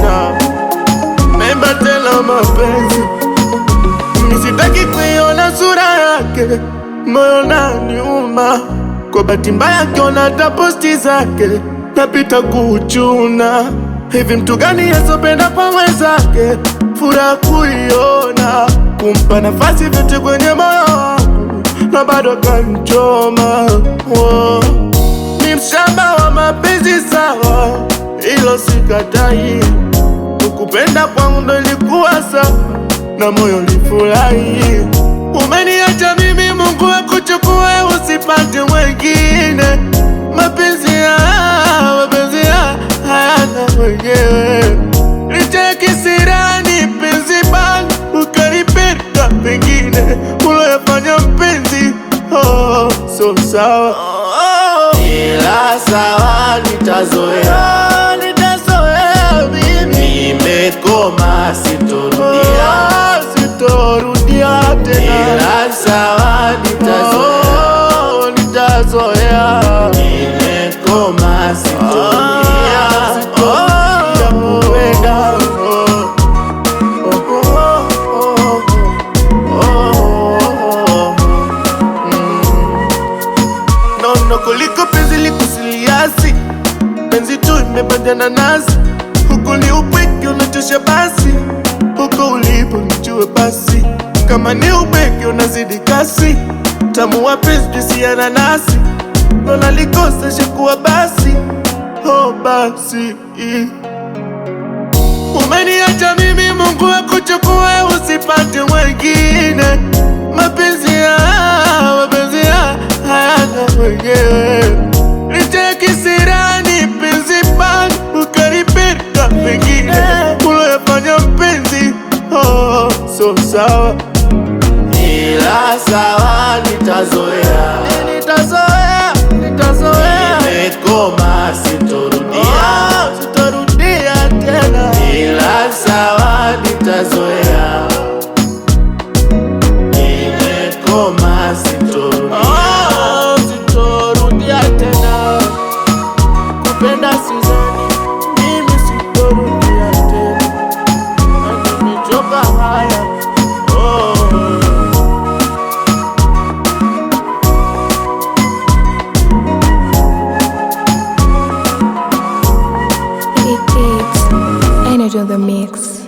tena, naimba tena mapenzi. Nisitaki kuiona sura yake, moyo unaniuma. Kwa bahati mbaya akiona hata posti zake, napita kuchuna. Hivi mtu gani asopenda kwa mwenzake furaha kuiona? Kumpa nafasi vyote kwenye moyo wangu na bado kanchoma. Ni mshamba wa mapenzi sawa, ilo sikatai. Kukupenda kwangu ndo ilikuwa sawa na moyo ulifurahi. Umeniacha mimi, Mungu akuchukue, usipate mwengine. Mapenzi hayana mwenyewe. Licha kisirani penzi bali ukanipenda pengine. Uloyafanya mpenzi, so sawa. Ila sawa, nitazoea, nimekoma, sitorudia tena. Ila sawa, nitazoea, nimekoma, sitorudia kupenda. Nono kuliko penzi likusiliasi, penzi tu imebadana nasi. Huku ni upweke unachosha basi, huko ulipo nijue basi. Kama ni upweke unazidi kasi, tamu wa penzi juisi ya nanasi. Nona likosa shakuwa basi, basi. Umeniacha mimi, Mungu akuchukue, usipate mwengine. Mapenzi hayana mwenyewe. Licha kisirani penzi bali ukanipenda pengine. Uloyafanya mpenzi, so sawa. Ila sawa, nitazoea, nimekoma, sitorudia tena. Ila sawa, nitazoea, nimekoma, sitorudia tena. Kupenda sizani, mimi sitorudia tena. Nimechoka haya. It's Energy on the mix.